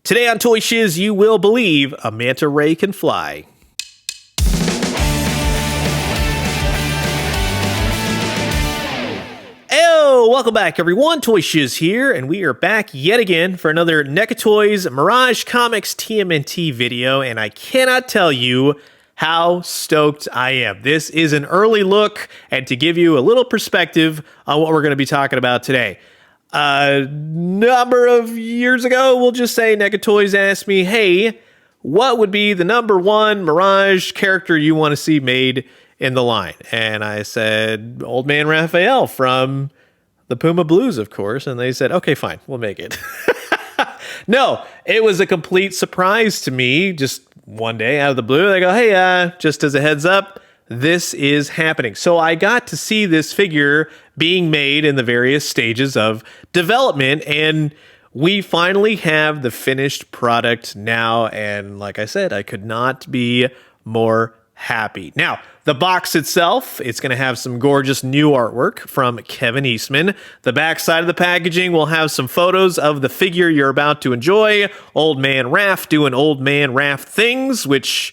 Today on Toyshiz, you will believe a manta ray can fly. Hey, welcome back everyone, Toyshiz here, and we are back yet again for another NECA Toys Mirage Comics TMNT video, and I cannot tell you how stoked I am. This is an early look, and to give you a little perspective on what we're going to be talking about today. A number of years ago, we'll just say, NECA Toys asked me, hey, what would be the #1 Mirage character you want to see made in the line? And I said, Old Man Raphael from the Puma Blues, of course. And they said, okay, fine, we'll make it. No, it was a complete surprise to me. Just one day out of the blue, they go, hey, just as a heads up, this is happening. So I got to see this figure being made in the various stages of development, and we finally have the finished product now. And like I said, I could not be more happy. Now, the box itself, it's going to have some gorgeous new artwork from Kevin Eastman. The back side of the packaging will have some photos of the figure you're about to enjoy. Old Man Raph doing Old Man Raph things, which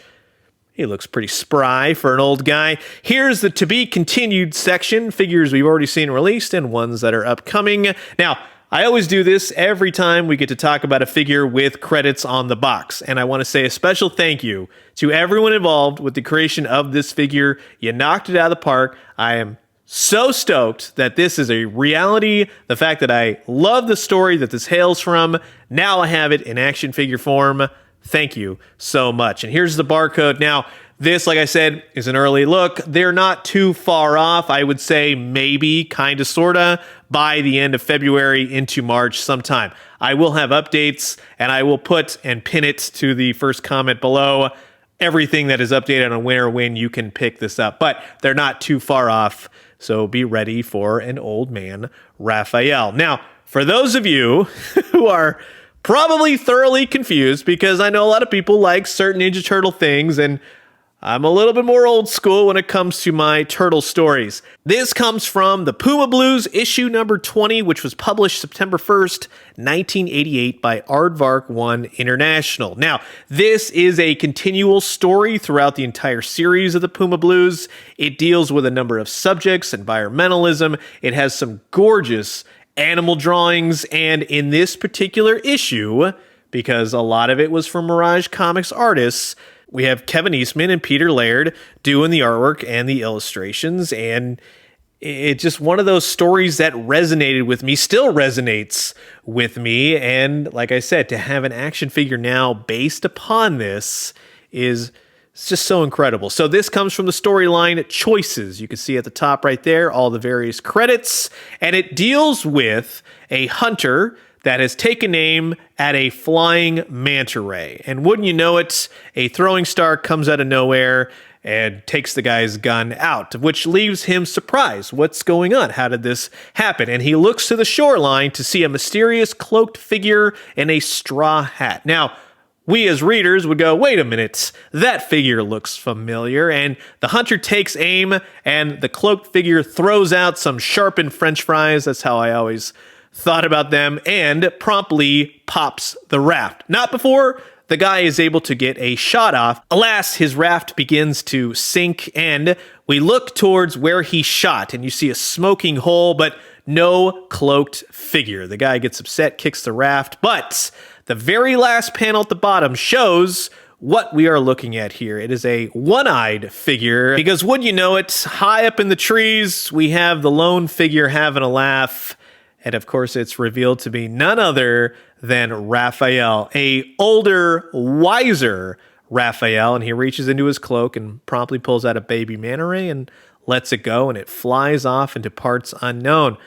he looks pretty spry for an old guy. Here's the to be continued section, figures we've already seen released and ones that are upcoming. Now, I always do this every time we get to talk about a figure with credits on the box. And I want to say a special thank you to everyone involved with the creation of this figure. You knocked it out of the park. I am so stoked that this is a reality. The fact that I love the story that this hails from. Now I have it in action figure form. Thank you so much. And here's the barcode. Now, this, like I said, is an early look. They're not too far off. I would say maybe, kind of, sort of, by the end of February into March sometime. I will have updates, and I will put and pin it to the first comment below. Everything that is updated on when you can pick this up. But they're not too far off, so be ready for an Old Man Raphael. Now, for those of you who are probably thoroughly confused, because I know a lot of people like certain Ninja Turtle things, and I'm a little bit more old school when it comes to my turtle stories. This comes from the Puma Blues issue number 20, which was published September 1st, 1988 by Aardvark 1 International. Now, this is a continual story throughout the entire series of the Puma Blues. It deals with a number of subjects, environmentalism. It has some gorgeous animal drawings, and in this particular issue, because a lot of it was from Mirage Comics artists, we have Kevin Eastman and Peter Laird doing the artwork and the illustrations, and it's just one of those stories that resonated with me, still resonates with me, and like I said, to have an action figure now based upon this is just so incredible. So this comes from the storyline Choices. You can see at the top right there all the various credits, and it deals with a hunter that has taken aim at a flying manta ray. And wouldn't you know it, a throwing star comes out of nowhere and takes the guy's gun out, which leaves him surprised. What's going on? How did this happen? And he looks to the shoreline to see a mysterious cloaked figure in a straw hat. Now, we as readers would go, wait a minute, that figure looks familiar. And the hunter takes aim, and the cloaked figure throws out some sharpened French fries. That's how I always thought about them, and promptly pops the raft. Not before the guy is able to get a shot off. Alas, his raft begins to sink, and we look towards where he shot, and you see a smoking hole, but no cloaked figure. The guy gets upset, kicks the raft, but the very last panel at the bottom shows what we are looking at here. It is a one-eyed figure, because wouldn't you know it, high up in the trees, we have the lone figure having a laugh. And of course, it's revealed to be none other than Raphael, a older, wiser Raphael. And he reaches into his cloak and promptly pulls out a baby manta ray and lets it go, and it flies off into parts unknown.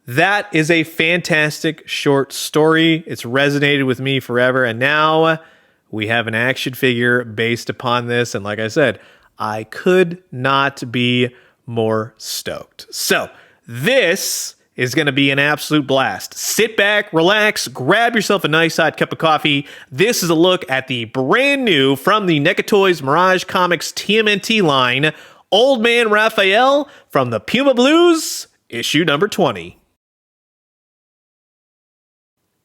That is a fantastic short story. It's resonated with me forever. And now we have an action figure based upon this. And like I said, I could not be more stoked. So this is going to be an absolute blast. Sit back, relax, grab yourself a nice hot cup of coffee. This is a look at the brand new from the NECA Toys Mirage Comics TMNT line, Old Man Raphael from the Puma Blues, issue number 20.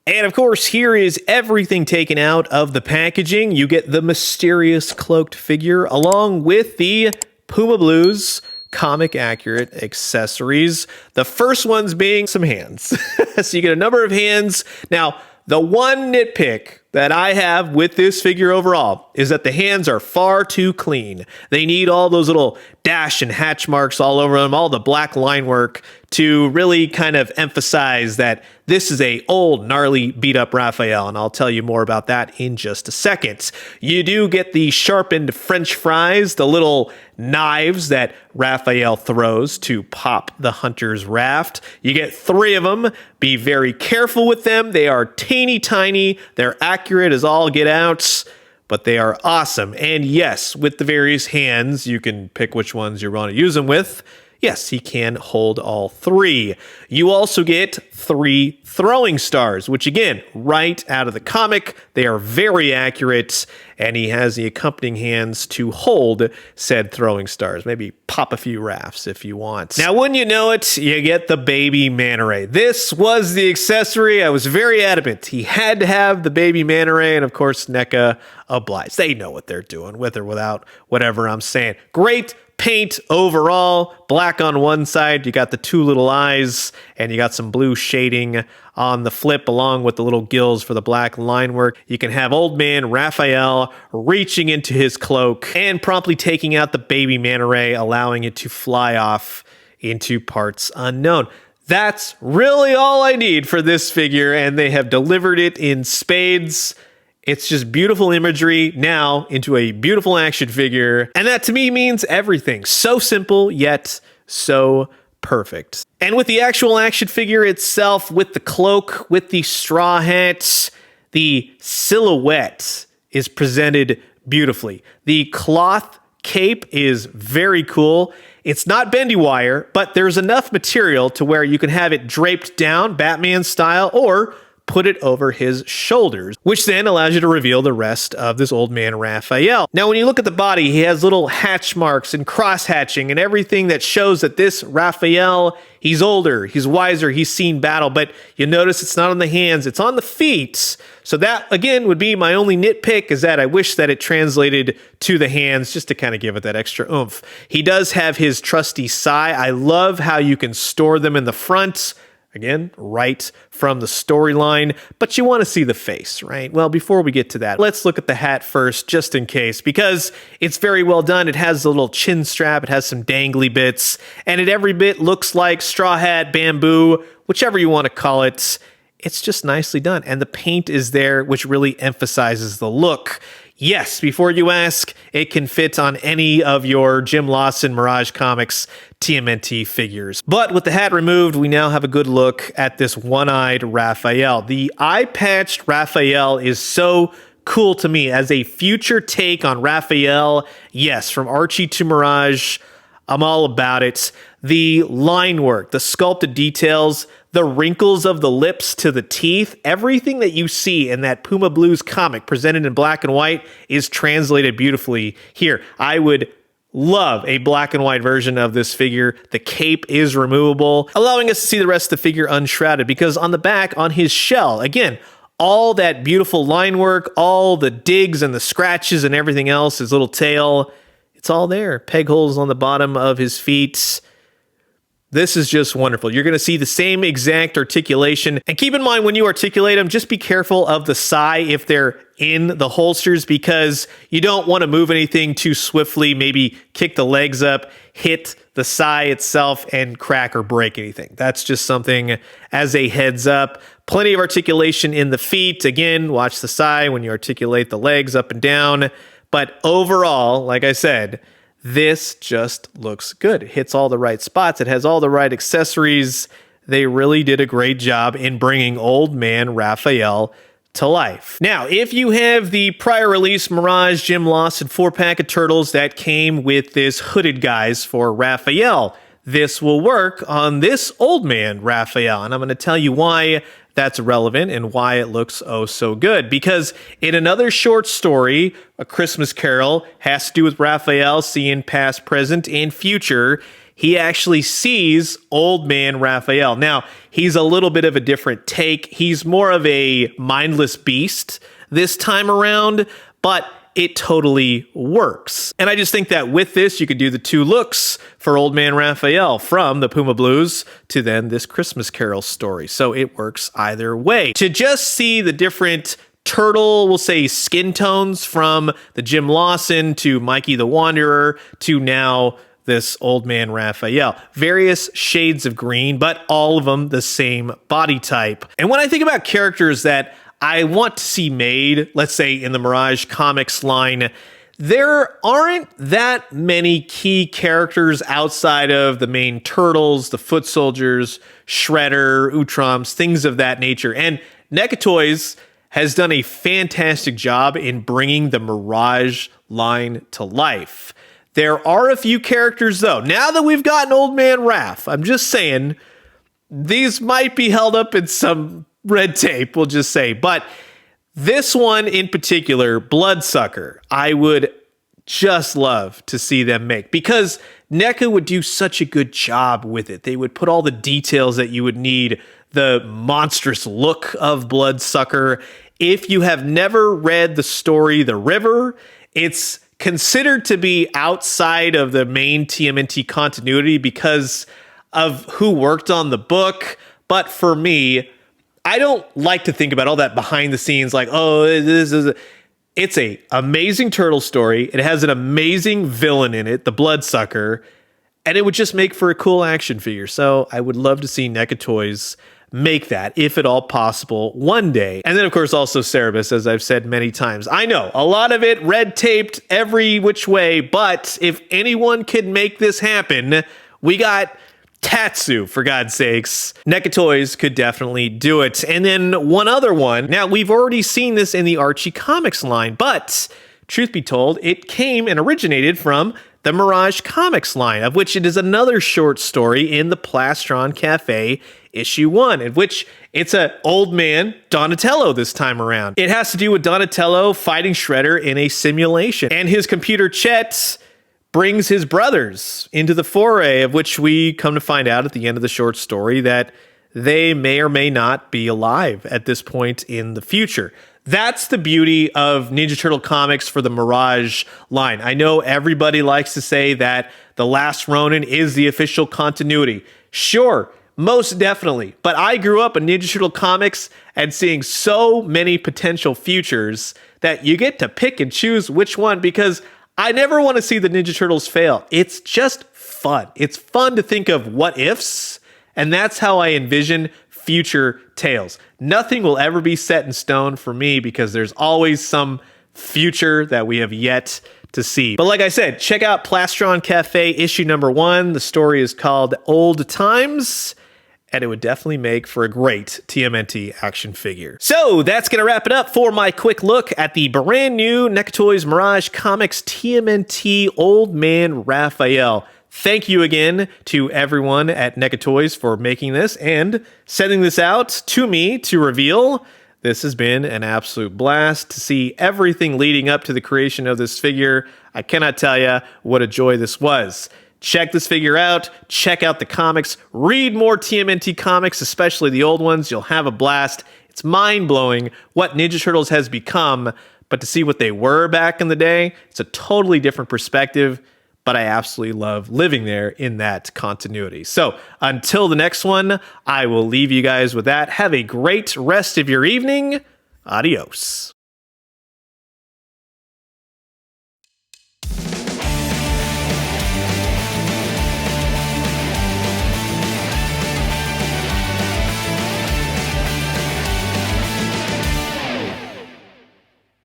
And of course, here is everything taken out of the packaging. You get the mysterious cloaked figure along with the Puma Blues comic accurate accessories. The first ones being some hands. So you get a number of hands. Now, the one nitpick that I have with this figure overall is that the hands are far too clean. They need all those little dash and hatch marks all over them, all the black line work to really kind of emphasize that this is a old, gnarly, beat-up Raphael, and I'll tell you more about that in just a second. You do get the sharpened French fries, the little knives that Raphael throws to pop the hunter's raft. You get 3 of them. Be very careful with them. They are teeny tiny. They're accurate as all get out, but they are awesome. And yes, with the various hands, you can pick which ones you want to use them with. Yes, he can hold all 3. You also get 3 throwing stars, which again, right out of the comic, they are very accurate, and he has the accompanying hands to hold said throwing stars. Maybe pop a few rafts if you want. Now, wouldn't you know it, you get the baby manta ray. This was the accessory. I was very adamant. He had to have the baby manta ray, and of course, NECA obliged. They know what they're doing, with or without whatever I'm saying. Great paint overall, black on one side, you got the 2 little eyes, and you got some blue shading on the flip along with the little gills for the black line work. You can have Old Man Raphael reaching into his cloak and promptly taking out the baby manta ray, allowing it to fly off into parts unknown. That's really all I need for this figure, and they have delivered it in spades. It's just beautiful imagery now into a beautiful action figure. And that to me means everything. So simple, yet so perfect. And with the actual action figure itself, with the cloak, with the straw hats, the silhouette is presented beautifully. The cloth cape is very cool. It's not bendy wire, but there's enough material to where you can have it draped down, Batman style, or put it over his shoulders, which then allows you to reveal the rest of this Old Man Raphael. Now, when you look at the body, he has little hatch marks and cross-hatching and everything that shows that this Raphael, he's older, he's wiser, he's seen battle, but you notice it's not on the hands, it's on the feet. So that, again, would be my only nitpick, is that I wish that it translated to the hands just to kind of give it that extra oomph. He does have his trusty sai. I love how you can store them in the front. Again, right from the storyline, but you want to see the face, right? Well, before we get to that, let's look at the hat first, just in case, because it's very well done. It has a little chin strap, it has some dangly bits, and it every bit looks like straw hat, bamboo, whichever you want to call it. It's just nicely done, and the paint is there, which really emphasizes the look. Yes, before you ask, it can fit on any of your Jim Lawson Mirage Comics TMNT figures. But with the hat removed, we now have a good look at this one-eyed Raphael. The eye-patched Raphael is so cool to me as a future take on Raphael. Yes, from Archie to Mirage, I'm all about it. The line work, the sculpted details, the wrinkles of the lips to the teeth, everything that you see in that Puma Blues comic presented in black and white is translated beautifully here. I would love a black and white version of this figure. The cape is removable, allowing us to see the rest of the figure unshrouded, because on the back, on his shell, again, all that beautiful line work, all the digs and the scratches and everything else, his little tail, it's all there. Peg holes on the bottom of his feet. This is just wonderful. You're going to see the same exact articulation. And keep in mind, when you articulate them, just be careful of the sai if they're in the holsters, because you don't want to move anything too swiftly, maybe kick the legs up, hit the sai itself, and crack or break anything. That's just something as a heads up. Plenty of articulation in the feet. Again, watch the sai when you articulate the legs up and down. But overall, like I said, this just looks good. It hits all the right spots. It has all the right accessories. They really did a great job in bringing Old Man Raphael to life. Now, if you have the prior release Mirage Jim Lawson 4-pack of turtles that came with this hooded guise for Raphael, this will work on this Old Man Raphael. And I'm going to tell you why that's relevant and why it looks oh so good. Because in another short story, A Christmas Carol, has to do with Raphael seeing past, present, and future. he actually sees Old Man Raphael. Now, he's a little bit of a different take. He's more of a mindless beast this time around, but it totally works. And I just think that with this, you could do the two looks for Old Man Raphael, from the Puma Blues to then this Christmas Carol story. So it works either way. To just see the different turtle, we'll say, skin tones from the Jim Lawson to Mikey the Wanderer to now this Old Man Raphael. Various shades of green, but all of them the same body type. And when I think about characters that I want to see made, let's say in the Mirage Comics line, there aren't that many key characters outside of the main turtles, the foot soldiers, Shredder, Utroms, things of that nature. And NECA Toys has done a fantastic job in bringing the Mirage line to life. There are a few characters, though. Now that we've gotten Old Man Raph, I'm just saying, these might be held up in some red tape, we'll just say. But this one in particular, Bloodsucker, I would just love to see them make, because NECA would do such a good job with it. They would put all the details that you would need, the monstrous look of Bloodsucker. If you have never read the story The River, it's considered to be outside of the main TMNT continuity because of who worked on the book. But for me, I don't like to think about all that behind the scenes, like, oh, it's a amazing turtle story. It has an amazing villain in it, the Bloodsucker, and it would just make for a cool action figure. So I would love to see NECA Toys make that, if at all possible, one day. And then, of course, also Cerebus, as I've said many times. I know, a lot of it red taped every which way, but if anyone can make this happen, we got Tatsu, for God's sakes. NECA Toys could definitely do it. And then one other one. Now, we've already seen this in the Archie Comics line, but truth be told, it came and originated from the Mirage Comics line, of which it is another short story in the Plastron Cafe issue 1, in which it's an old man Donatello this time around. It has to do with Donatello fighting Shredder in a simulation, and his computer Chet brings his brothers into the foray, of which we come to find out at the end of the short story that they may or may not be alive at this point in the future. That's the beauty of Ninja Turtle comics for the Mirage line. I know everybody likes to say that The Last Ronin is the official continuity. Sure, most definitely. But I grew up in Ninja Turtle comics and seeing so many potential futures that you get to pick and choose which one, because I never want to see the Ninja Turtles fail. It's just fun. It's fun to think of what ifs, and that's how I envision future tales. Nothing will ever be set in stone for me, because there's always some future that we have yet to see. But like I said, check out Plastron Cafe issue number 1. The story is called Old Times, and it would definitely make for a great TMNT action figure. So that's going to wrap it up for my quick look at the brand new NECA Toys Mirage Comics TMNT Old Man Raphael. Thank you again to everyone at NECA Toys for making this and sending this out to me to reveal. This has been an absolute blast to see everything leading up to the creation of this figure. I cannot tell you what a joy this was. Check this figure out, check out the comics, read more TMNT comics, especially the old ones. You'll have a blast. It's mind-blowing what Ninja Turtles has become, but to see what they were back in the day, it's a totally different perspective, but I absolutely love living there in that continuity. So until the next one, I will leave you guys with that. Have a great rest of your evening. Adios.